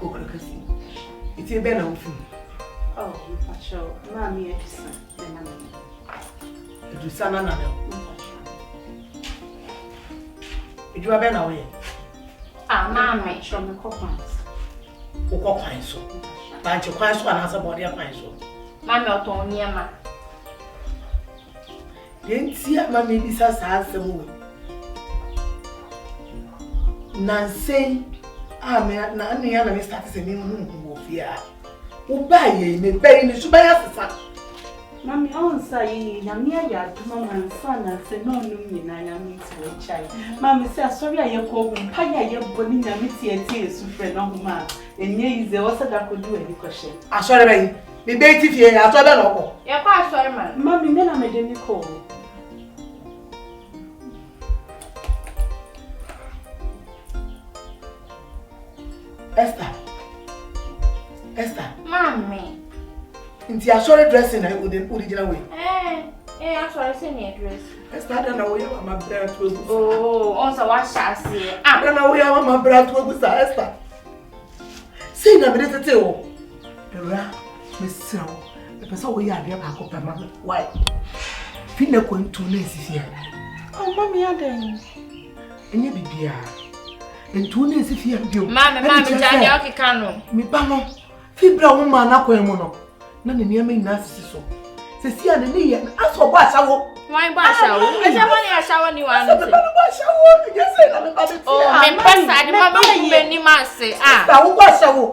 Okrakasi. It's a better of you. Oh, Pacho, Mammy, the man. It was son another. It you have been away. Ah, Mammy, show me coupons. O coupon so. But you quite one has a body of pine so. Mammy, or Tony, ma. Didn't see a mammy besides has the moon. Nancy, I'm not near the Mr. Moon, fear. Who buy ye, may pay in the Subaya. Mammy, on say, I'm near your mom and son, and say, no, no, I am to a child. Mammy says, sorry, I am going, Paya, your bonina, Mitty, and tears to friend of man. And ye is the also that could do any question. I saw me, be baited here, I told her. You're quite sorry, man. Mammy, then I made any call. Esther. Mommy. Inti I saw dressing I wouldn't put it away. I saw a senior dress. Esther, I don't know where my breath was. Oh, also what shall I say? I don't know where my breath was, Esther. Say no, but it's a tale. Miss Snow, the person we are here, Paco, Mamma. Why? Fina going to Nancy here. Oh, Mammy, I don't. And you be dear. And 2 days if you do. Mamma, Mamma, Cano. Me Bamo. Fibra woman, Aquamono. None near me, Narciso. Cecilia and me, and ask for what shower. Why, Basha? I shower you on the shower. Yes, I'm about it. Oh, I'm many masses. Ah, what shower?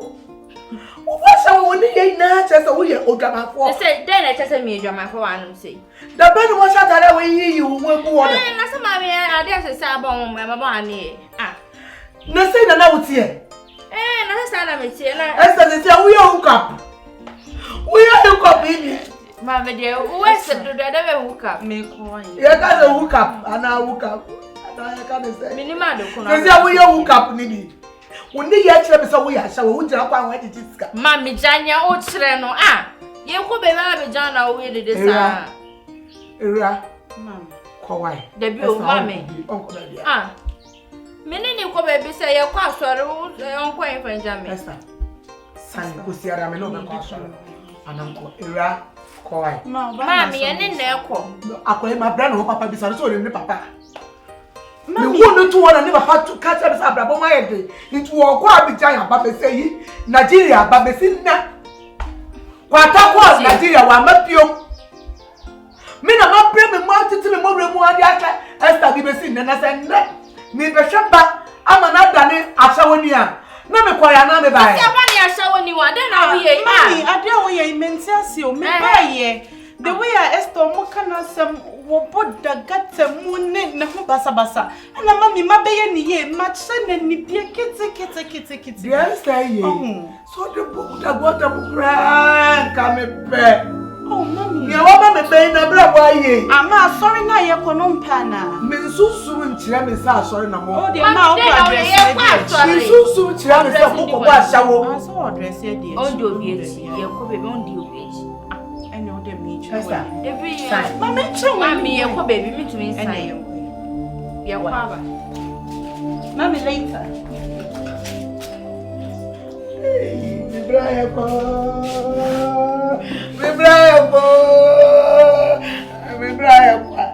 What shower when they not just a weird old drama for? Say, then I just a me drama for one. Say, the better was shut that way you will go on. And that's a mammy, I dare say, Sabon, my mamma. Ah. Nothing about here. That's not a mistake. Esther, we are hook up. We are hook up, baby. Mamma, dear, who is it? Do they ever hook up? Make one. You can't hook up, and I hook up. I can't say. Minimado, we are hook up, Nibby. When they actually say we are, so we jump on what it is. Mammy, Jania, old Sereno. Ah, you could be very John away the desire. Era, Mamma, Kawai, the bill, Mammy, Uncle. Ah. Many come baby say your pastor on point for Jamie. Esther. San Kusiara Meloma pastor. And Uncle Era Koi. Mammy, and in there call. I call my brand of Papa Bissar, so in the Papa. Mammy, you wouldn't want to never had to catch us up about my head. It will quite be giant, Papa say, Nigeria, Babesina. What I was Nigeria, one mapio. Mina, my premium wanted to be more removed. Esther, be seen, and I said, me be sheba amana dane ashawonia na me kwaya na me bae se ba ne ashawoni wa den na we yi mami ade wo ye mentiasi o me bae the way I Esther mo kana sem wo boda gatemu ne ho basa na mami mabeye ni ye matche na ni bie kete yes say ye so the boda boda bra ka me pe. Oh, mommy. You want me pay na bra ye. Ama sorry na ye kono mpa na. Me susu nchira me sa sorry na mo. Oh, dey na o address. Me susu nchira me sa ko ba shawo. So address ye dey. On do obi echi. Ye ko baby on di obi echi. Ah, ene o dey me try. Every year. Mama try. Mami ye ko baby me to inside. Ye ko aba. Mami later. Hey, me bra ye ko.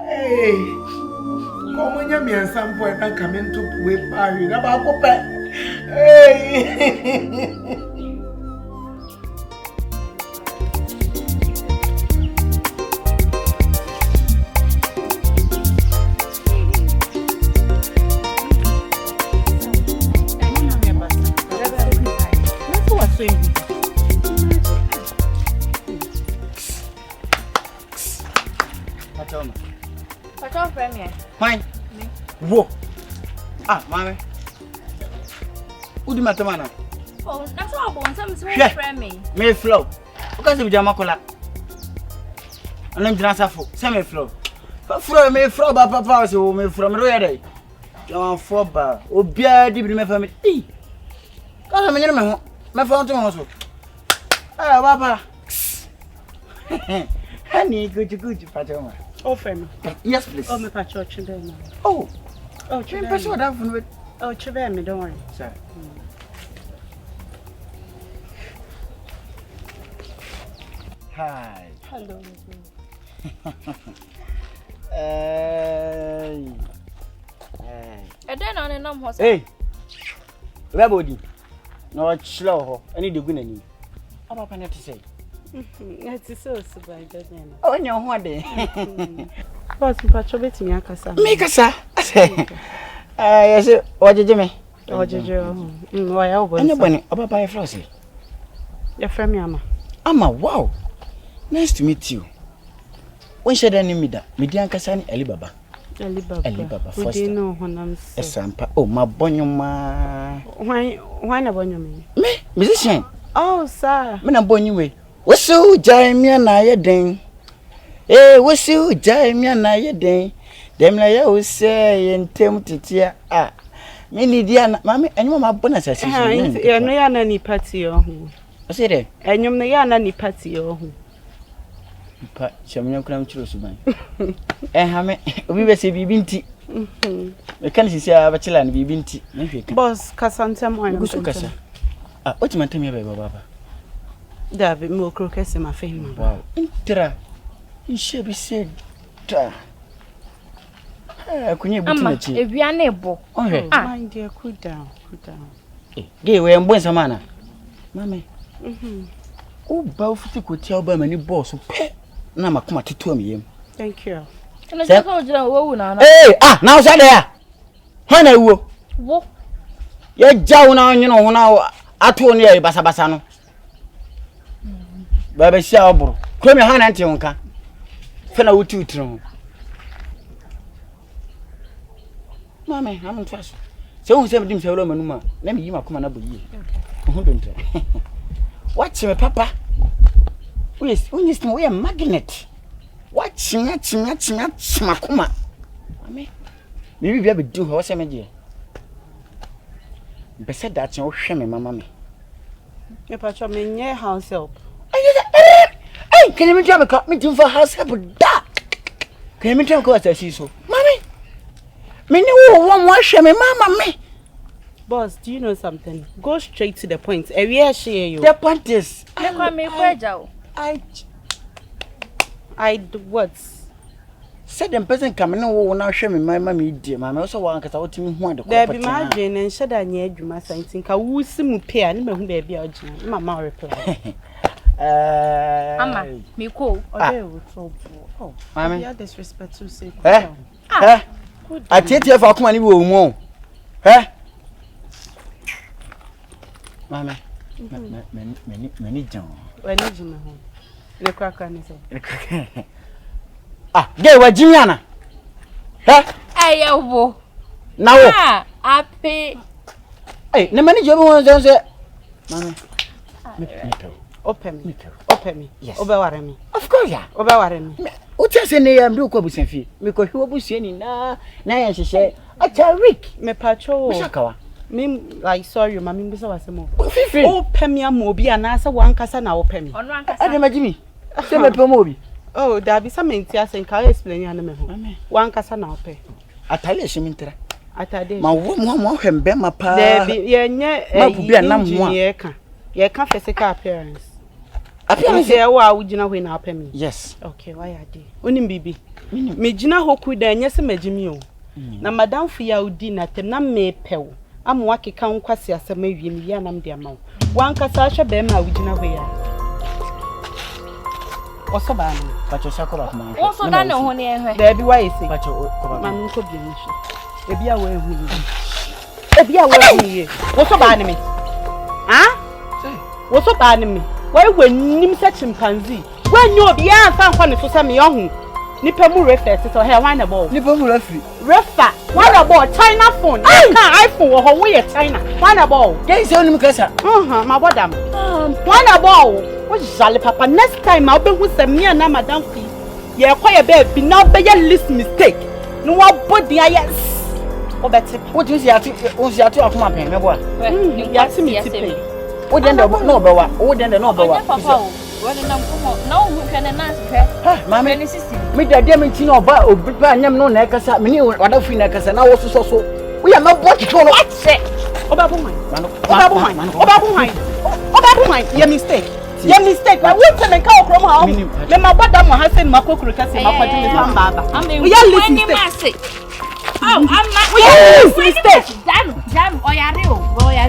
Hey, come on, you mean some point and come into way party. About go hey. Mine. Whoa. Ah, mommy. Who do matter, man? Oh, that's all. Some friend me. Me flow. Because you jam kola. And I'm just for semi flow. But flow me flow, papa. So me from where they? John Foba. Obia di me family. Eh. Cause me nyame me phone to me so. Ah, papa. Honey, good, Pajama. Oh, friend. Yes, please. Oh, my church today. Oh, Oh, Chibem, what happened with? Oh, Chibem, don't worry. Sir. Hi. Hello. Hey. Then on no house. Hey. Rabodi. No slow. Any the good any. How about to say? It's so by then. Oh, no, one day. Boss, Pacho betting Yakasa. Make us, yes, what did you mean? Oh, Jojo. Why, I was anybody about by Fauzy. Your friend, Yama. Amma, wow. Nice to meet you. When should I name me that? Midian Kasani Alibaba. Alibaba. Who do you know when I'm Sampa? Oh, my bonuma. Why not bonum? Me, musician. Oh, sir. Me na bonu we. Wosu jai me na ye den. Eh, wosu jai me na ye den. Dem na ye wo say entem titia. Ah. Me ni dia na mama enyo ma bona sase. Eh, no ya na ni party o hu. O say dey. Enyom na ya na ni party o hu. Pa, chamnya kura mchiro suban. Ha me obi be se bibi nti. Me kan sisi a ba chila na bibi nti. Na hweka. Boss, kasantem o Gusu kasa. Ah, o ti mantem ye baba. David mo kro kese ma fehim. Wow. Intra. Inshe bi se da. Kunye buti na chi. Ewia na ebo. My dear, cool down. Gay we mbon samana. Mame. O ba ofuti ko tia oba mani boss pe na makoma teto am yem. Thank you. Na je ko jira wo na na. Now say there. Ha na wo. Wo. Ye jaw na onyono ho na ato no ye basa no. Baba sia obro. Ko me ha na nte wonka. Fe na wuti utiro. Mame, I'm trust. So who said him say manuma. Let me yima kuma na boyi. Who don't tell. Watch me papa. We are magnet. Watch me makuma. Mame. Maybe we have do ho say me je. Be said that you hwe me mama me. Me pacho me nye house help. Hey, can you tell me for house help da? Can you tell me what I see so? Mommy. Me no one wash me mama me. Boss, do you know something? Go straight to the point. Where share you? The point is, I do what? Said them person come no now show me my mommy dear. Mama also want cause I want to want the there be margin and should I near you my something. Ka wo simu pay ani me hu baby original. Mama reply. Mama, me ko. Oh, mama. You disrespect to say. I tell you for come ani wo mu. Mama. Many John. When you me home. Le kwakwa ni say. Gay wa Jimiana. Ayewo. Now. Happy. Hey, na mani job won say. Mama. Open me. Yes. Obeware me. Of course ya. Obeware me. O ti say na ya mbi ko busanfi. Me ko hwe obusie ni na ya hyehyɛ Akyere. Me pacho. Mishakawa. Me like sorry, mama mbisa wasemo. Open me am obi anasa wankasa na open me. Ono ankasa. Ade magimi. Se me pe mo obi. Oh, there be some intia say can explain ya na me ho. Wankasa na open. Atale ehimintira. Atade. Ma wo mo hwembe ma pa. There be ye nye ye ka physical appearance. Appearance ye wa ugina hwe na open me. Yes. Okay, why ade? Onim bibi. Me gina hoku da nye se magimi o. Na madam fu ya udi na tem na me pew. Amu akeka nkwase asema wiem ya nam de amaw. Wankasa hwe be ma ugina hwe ya. Oso ba no. Pacho sakoba kuma. Oso da na ho ne ehwe. Da bi wa yesi. Pacho koba. Man ko bi nshi. Ebi a wa ehu ye. Oso ba ne me. Woso ba ne me. Why when nim se chimpanzee. When you obi an fa nkwa ne so se me yohu. Nipa mu refer so he wan na ball. Nipa mu refer. Wan na ball China phone. Ka iPhone wo ho we ye China. Wan na ball. Dey say onim kasa. Ma bodam. Wan na ball. Wo jale papa next time I be hu se me na madam fi. Ye kwa ye be na be ye list mistake. No wa body ayes. Obeti. What you see ati akoma pen me boa. Ya ti mi ti. Wo den no be wa. Wo den no be wa. Papa o. Wo den nam komo. Na wo hu hwe ne nurse hwe. Mama ni sisi. Me da dem nti na oba obipa anyam no na ekasa. Me ni wada fi na ekasa na wo so. Wo ya mabo tito no. What say? Oba bu han. Ye mistake. Your mistake. I won't tell me how from how. Me ma bada mo ha say ma kokuru ka say ma kwaje me fan baba. We are listening. Oh, I'm not. We are mistake. Jam oyare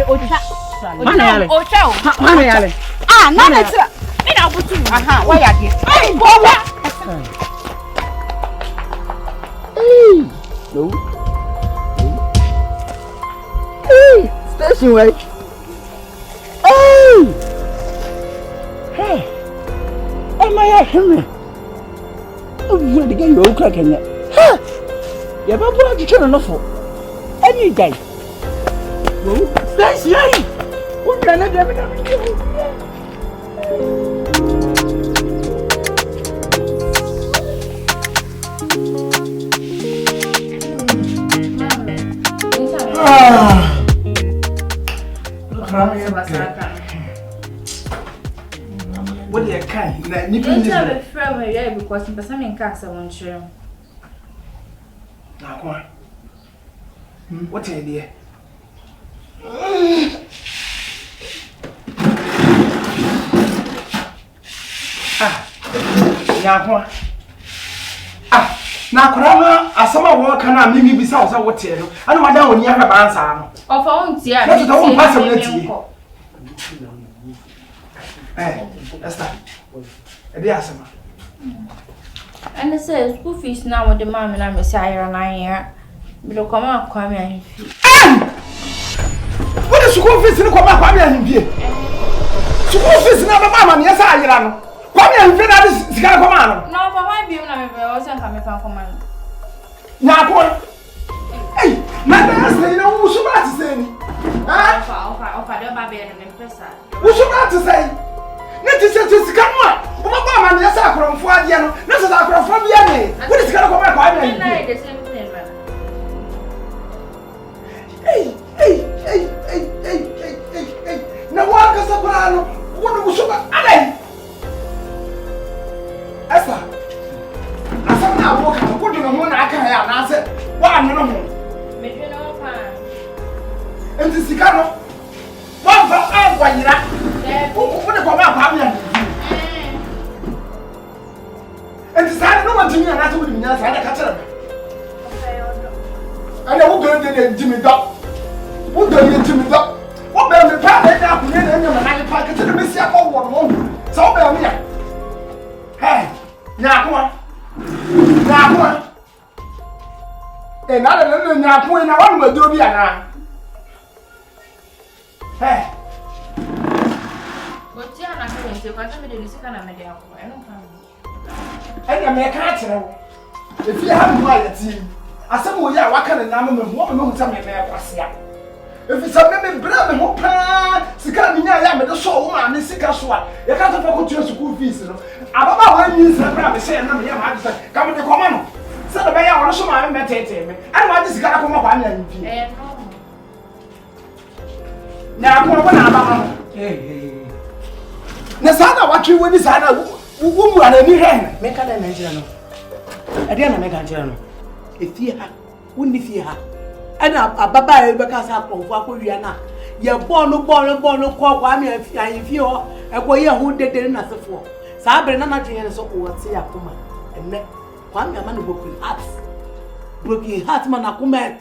ocha. Oyare. Ah, na me tira. Me na butu. Aha, why are you? Hey, boba. No. Hey, station way. Hey, oh my God, oh, you the guy you crack in it. Yeah, but what you trying enough for? Any day. No, station. What can I do? What do you kind? You don't have a friend here because in person in casa won't share. Now, what idea? Now, Kwame, as some walk and maybe besides what you know, I know my down when you have an answer. Of own tea, I don't pass Lista. And it says school fees now with the mom and I'm a sire and I hear. But come on, Kwame and what is school fees in the Kwame and Ahenfie? School fees now, Mamma, yes, I am. Kwame and Ahenfie, that is the command. No, for my being, I wasn't coming from command. Now, hey, my master, you know who's about to say? I don't have any impressor. Who's about to say? Let us say to come on. What man, yes, I come for Diano. This is our from Yanni. What is going to come back? The same thing, man. Hey. Now, what is a plan? What was about Ade? Esther, I said, now walk out. What do you know? I can't have an answer. Why no more? Maybe no pan. And the Sicano. What for all when you're at? What the Kwame and decided no one to me and I told him, yes, I had a catcher. And I will go to Jimmy Duck. What do you Jimmy Duck? What better the part that now, and I pack it to the Missy for 1 moment. So, bear me. Hey, now come on. And I don't know now, point I want to do now. Hey. But yeah, I'm going to go to the second of the hour. I don't know. And I can't tell. If you have my team, I said, well, yeah, what kind of number of woman tell me if it's a baby brother who plan, Sicania, I am the soul, man, the sick as well. You can't afford to school fees. About when you say, saying, I'm here, come to the command. Said the mayor also my meditate. I want this guy to come up and now, come on, hey. Nasana, what you will decide. Who are the hand? Make a Nigerian. I didn't make a general. If you have, wouldn't if you have. And a baba because I come for Rihanna. You're born, call Kwame and Ahenfie, and boy who did nothing for. Sabrina, not so what say a woman. And then Kwame, a man broken hearts. Broken hearts, man, a woman.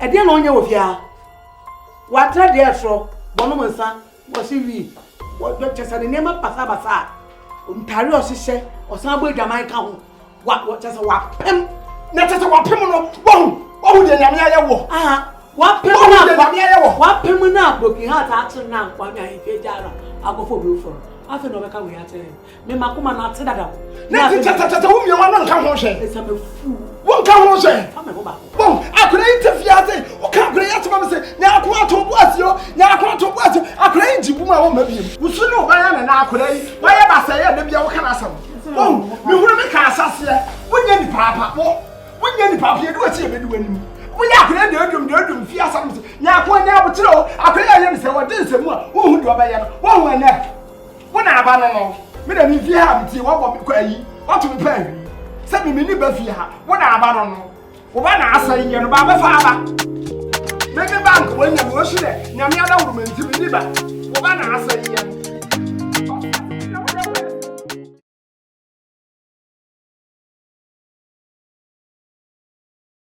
I didn't know you of ya. What tried there, so one woman's son was he? What just the name of Pasabasa? Ontario Sisha or somebody Jamaica. What just a wap him? Not just a wap him on the Yamia war. What him now? Broken heart action now. Kwame Ahenfie Jara. I'll go for Bruwaa. I feel no we are telling. Me Makuma not said that. Not whom you want to come home. It's a fool. Won't come home. I could interfere. What can't play at Mamma say? Now I want to watch you. Now I want to watch you. I could ain't you, my own baby. We should know why I'm an accolade. Why am I saying, maybe I can ask him? Oh, we will make us here. When you papa, when you papa, you do what you do when we are going to fear something. Now, when I would throw, I could say what this and what who do I have? One when that. When I abandon, me if you have tea, what to be paying? Send me Buffy. When I abandon, when I say, you're Baba Father. Make a bank when you're washing it. Now, me, I don't mean to be liver. When I say,